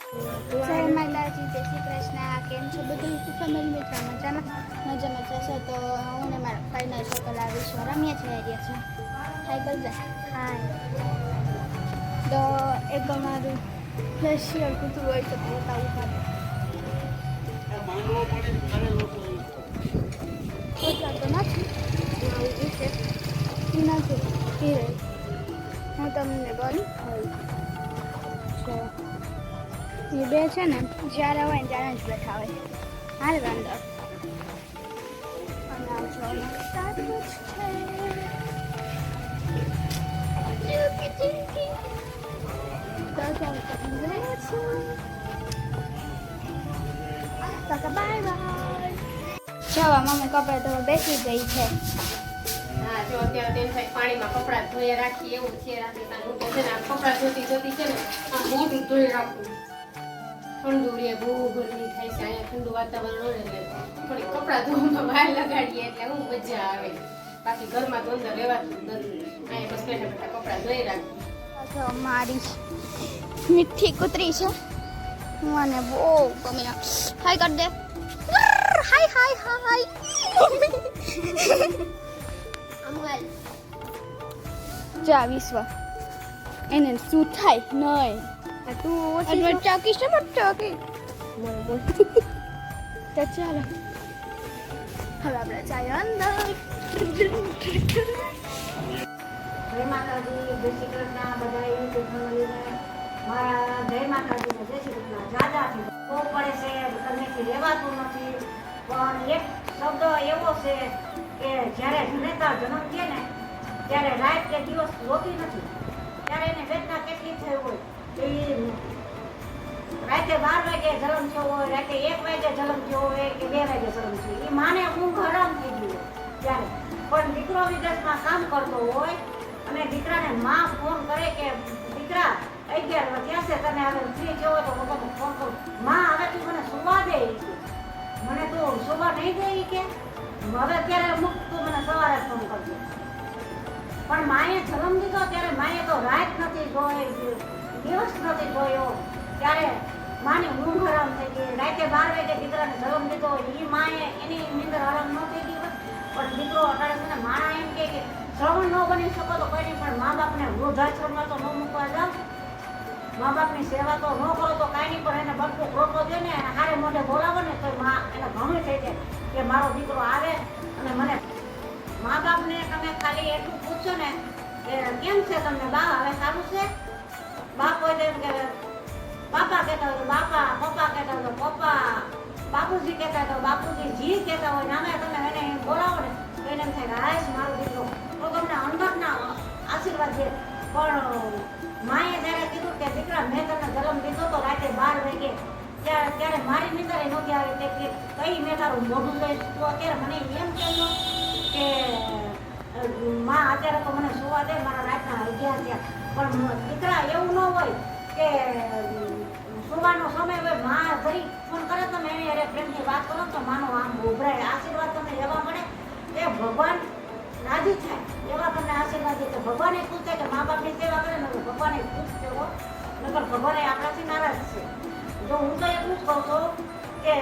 જય માતાજી, જય શ્રી કૃષ્ણ. કેમ છો બધું ફેમિલી મિત્રો? મજામાં જશો તો હું ને મારા ફાઈનલ સર્કલ આવીશું. રમ્યા છે એરિયા છે હાઈ કરજે હાય. તો એક અમારું ફેશિયલ કૂતરું હોય તો બતાવું ખાતે તો નથી આવું છે નથી ધીરે હું તમને બોલું એ બે છે ને જ્યારે હોય ને ત્યારે જ બેઠા હોય. હાલ અંદર બાય બાય. જવા મમ્મી કપડા તો બેસી ગઈ છે. હા જો અત્યારે તેમ થાય પાણીમાં કપડા ધોઈ રાખી એવું છે રાતે હું તો છે ને કપડા ધોતી છે ને આ મોઢું ધોઈ રાખું. ઠંડુ રે બહુ ગરમી થાય છે અહીંયા ઠંડુ વાતાવરણ હોય એટલે થોડી કપડા ધોવામાં વાર લગાડીએ એટલે હું મજા આવે. બાકી ઘરમાં તો અંદર રહેવાતું નથી. અહીંયા બસ બેઠા બેઠા કપડા ધોઈ રાખું. મારી મીઠી કૂતરી છે મને બહુ ગમે. હાય કર દે. હાય હાય હાય. જા વિશ્વ એને શું થાય નહીં તું ઓછી ચાકી છે ચાકી તો ચાલો હવે આપણે જાય અંદર. જય માતાજી, જય શ્રી કૃષ્ણ. બધા યુટ્યુબ ફેમિલીને મારા જય માતાજી ને જય શ્રી કૃષ્ણ. જાજાથી બહુ પડે છે, ઘરમેથી રહેવાતું નથી. પણ એક શબ્દ એવો છે કે જ્યારે જનેતા જન્મ છે ને ત્યારે રાત કે દિવસ હોતી નથી. ત્યારે એને વેદના કેટલી થઈ હોય એ રાતે 12 વાગે જન્મ થયો હોય, રાતે 1 વાગે જન્મ થયો હોય કે 2 વાગે જન્મ થયો, એ માને ઊંઘ હરામ થઈ ગઈ હોય ત્યારે. પણ દીકરો વિદેશમાં કામ કરતો હોય અને દીકરાને માં ફોન કરે કે દીકરા 11 વાગ્યા છે, તને હવે ફ્રી જેવો તો હું તને ફોન કરું. માં હવે તું મને સુવા દે, મને તું સુવા નહીં દે કે હવે અત્યારે અમુક તું મને સવારે ફોન કરજો. પણ માએ જન્મ દીધો ત્યારે માએ તો રાત નથી જોઈ, દિવસ નથી જોયો, ત્યારે માની ઊંઘ હરામ થઈ ગઈ. રાતે 12 વાગે દીકરાને જન્મ દીધો એ માએ એની નીંદર હરામ ન થઈ ગઈ. પણ દીકરો અટાડે છે ને માણા એમ કે શ્રવણ ન બની શકો તો કોઈ નહીં, પણ મા બાપને વૃદ્ધાશ્રમમાં તો ન મૂકવા જાવ, મા બાપની સેવા તો ન કરો તો કાંઈ નહીં. પણ એને બટકો રોટલો દે ને એને હારે મોઢે બોલાવો ને તો મા એને ઘણું થઈ જાય કે મારો દીકરો આવે અને મને. મા બાપને તમે ખાલી એટલું પૂછો ને કે કેમ છે તમને બા, હવે સારું છે? બાપ હોય તો એમ કે બાપા કહેતા હોય તો બાપા, પપ્પા કહેતા હોય તો પપ્પા, બાપુજી કહેતા હોય તો બાપુજી, જી કહેતા હોય નામે તમે એને બોલાવો ને તો એને એમ થાય હાશ મારો દીકરો, તો તમને અંદરના આશીર્વાદ દે. પણ માએ જ્યારે કીધું કે દીકરા મેં તને જન્મ દીધો તો રાતે 12 વાગે, ત્યારે મારી નીંદર નહોતી આવી કે કઈ મેં તારું મોઢું લઈ. તો અત્યારે મને એમ કહેવું કે માં અત્યારે તો મને સુવા દે, મારા રાતના 11 થયા. પણ દીકરા એવું ન હોય કે સુવાનો સમય હોય, માં જરી ફોન કરે તમે એને અરે પ્રેમથી વાત કરો તો માનો આમ ઉભરાય, આશીર્વાદ તમને એવા મળે કે ભગવાન રાજી થાય એવા તમને આશીર્વાદ દે. તો ભગવાને પૂછે કે મા બાપની સેવા કરે ને ભગવાને પૂછશે હો, નકર ભગવાન આપણાથી નારાજ છે. જો હું તો એટલું જ કહું છું કે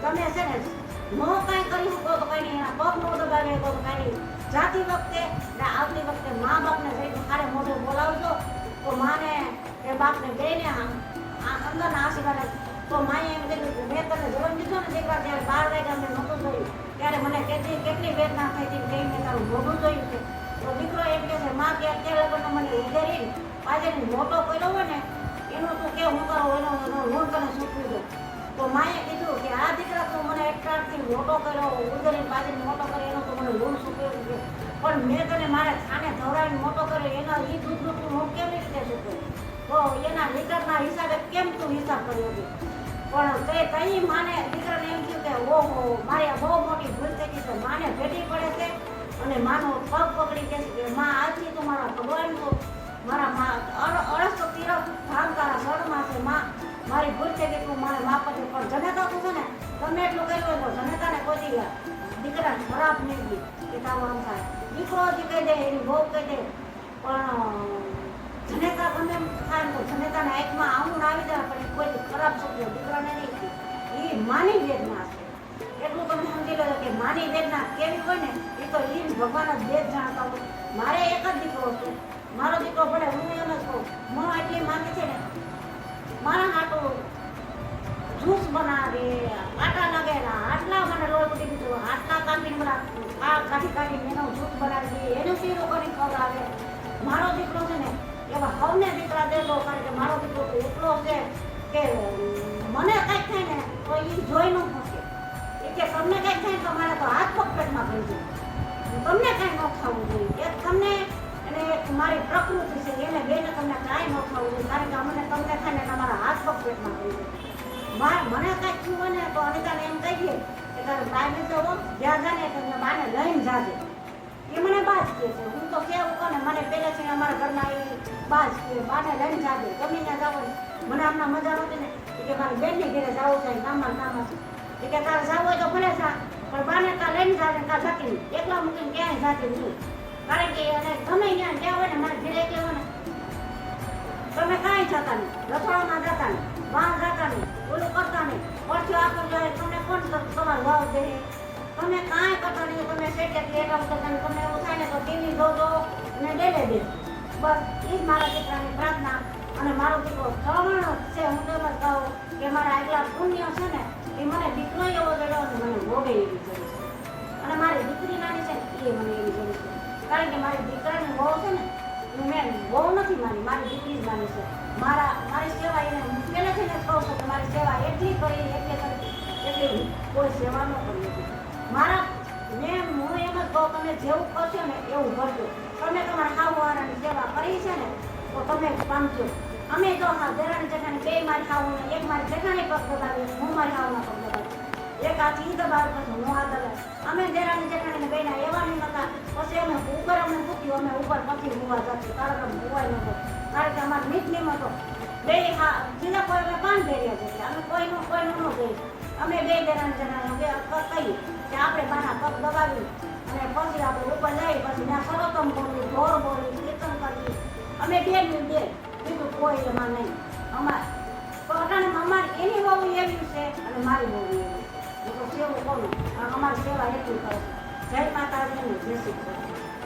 તમે છે ને નો કાંઈ કરી શકો તો કાંઈ નહીં, એના પગ નો દબાવે તો કાંઈ નહીં. જાતી વખતે ને આવતી વખતે મા બાપને જઈને સારે મોઢે બોલાવજો તો માને કે બાપને બેને અંદરના આશીર્વાદ. તો માએ એમ કીધું કે મેં તને જન્મ દીધો ને દીકરા ત્યારે 12 વાગ્યા મેં નહોતું જોયું, ત્યારે મને કેટલી વેદના થઈ હતી કે મેં તારું મોઢું જોયું છે. તો દીકરો એમ કહે છે માં કે અત્યારે લગ્નનો મને ઉધેરી આજે મોટો કર્યો હોય ને એનું તું કે હું કરો એનો હું તને સૂચવી દઉં. તો માએ કીધું કે આ દીકરા તું મને એકટાથી મોટો કર્યો, ઉધેરી બાજરી મોટો કર્યો, એનો તો મને ઋણ સૂકવ્યું છે. પણ મેં તને મારા છાને ધવરાવીને મોટો કર્યો, એના એ દૂધનું તું હું કેવી રીતે સૂકવ્યું? તો એના લીટરના હિસાબે કેમ તું હિસાબ કર્યો છે? પણ તે કઈ માને દીકરાને એમ થયું કે ઓહો મારી બહુ મોટી ભૂલ થઈ ગઈ છે. માને ભેટી પડે છે અને માનો પગ પકડી કે છે કે માં આજથી તું મારા ભગવાન તો મારા અળસ તીરફ ધામ તારા શરણમાં છે. માં મારી ભૂલ થઈ ગઈ, તું મારે માફ કરજો. પણ જનેતા તું છે ને તમે એટલું કર્યું તો જનેતાને કોઈ દીકરા ખરાબ નહીં ગઈ કે તારું આમ થાય. દીકરો હજી કહી દે, એની બહુ કહી દે, પણ જનેતા ગમે એમ થાય તો જનેતાને આંખમાં આવું આવી જાય પણ કોઈ ખરાબ માની વેદના છે. એટલું તમે સમજી લો કે માની વેદના કેવી હોય ને એ તો ઈ ભગવાન જ વેદ જાણતા હોય. મારે એક જ દીકરો છે. મારો દીકરો ભલે હું એમ જ કહું મને એટલી માંગે છે ને મારા હાટું જ્યુસ બનાવે આટા લગેલા આટલા મને લોટ ઉડી દીધું આટલા કાપીને બધા આ કાઢીને એનો જ્યુસ બનાવી દઈએ એનું શીરો કરી ખવડાવે. મારો દીકરો છે ને એવા સૌને દીકરા દેતો કારણ કે મારો દીકરો તો એટલો છે કે મને કંઈક થાય ને તો એ જોઈ ન શકે. એ કે તમને કંઈક થાય તો મારે તો હાથ પગ પેટમાં કરી દઉં તમને કાંઈ ન ખાવું જોઈએ. એક તમને અને એક મારી પ્રકૃતિ છે એને બેને તમને કાંઈ ન ખાવું જોઈએ કારણ કે અમને તમને થાય ને તમારા હાથ પગ પેટમાં કરી દઉં. મને કાંઈક થયું હોય ને તો અનિતાને એમ કહીએ કે તારે બાને જવો જ્યાં જાને તમને બાને લઈને જાજે. એ મને બાજ કહે છે હું તો કેવું કહું ને મને પહેલેથી અમારા ઘરમાં એ બાજ કહે બાને લઈને જાજે ગમે ત્યાં જાવ ને મને આમના મજા નહોતી ને કે મારી બેનની ઘરે જવું છે ગામમાં એ કે તારે જવું હોય તો ભલે જા પણ બાને ત્યાં લઈને જાજે ત્યાં જતી એકલા મૂકીને ક્યાંય જાતી નહીં કારણ કે અને ગમે ત્યાં જ્યાં હોય ને મારે ઘરે કે હોય ને તમે કાંઈ જતા નહીં રસોડામાં જતા નહીં બહાર જતા નહીં ઓલું કરતા નહીં પરથી આપો જાય તમને કોણ તમારો ભાવ દે તમે કાંઈ કરતા નહીં તમે સેટેથી એટલા કરતા નહીં તમને એવું થાય ને તો ટીવી જોજો અને ડેલે દે બસ એ જ મારા દીકરાની પ્રાર્થના અને મારો દીકરો સવર્ણ છે હું તો એમ જ કહું કે મારા એટલા પુણ્ય છે ને એ મને દીકરો એવો ગયો અને મને ભોગે એવી જરૂર છે અને મારી દીકરી નાની છે ને એ મને એવી જરૂર છે કારણ કે મારી દીકરાની બહુ છે ને મેં બહુ નથી મારી દીકરી જ માની છે મારી સેવા એને પહેલેથી જ કહું છું કે મારી સેવા એટલી કરી એટલી કોઈ સેવા ન કરી હતી મારા હું એમ જ કહું તમે જેવું કરશો ને એવું કરજો તમે તમારા ખાવાવાળાની સેવા કરી છે ને તો તમે પામજો અમે જો દેરાણી જેઠાણી બે મારી ખાવું ને એક મારી જેઠાણી પગ દબાવી હું મારી ખાવાના પગ દબાવી એક હાથી દબાવ પછી હું હાથ દબાવ અમે દેરાણી જેઠાણીને બેના એવા નહીં હતા પછી અમે ઉપર અમને પૂછ્યું અમે ઉપર પછી હોવા જતી કારણ કે હોવાય નહોતો કારણ કે અમારે નીચની હતો બે સીધા કોઈ અમે 5 ભેર્યા છે અમે કોઈનું ન કહીએ અમે બે દેરાણી જેઠાણી કહીએ કે આપણે બાના પગ દબાવી અને પછી આપણે ઉપર જઈ પછી ત્યાં સરોતમ બોલી ઢોર બોલી કીર્તન કરીએ અમે બે બીજું કોઈ એમાં નહીં અમારે એની બહુ એવી છે અને મારી બહુ એવી હું તો સેવું કોનું અમારી સેવા એટલી કરે છે જય માતાજી જય શ્રી કૃષ્ણ.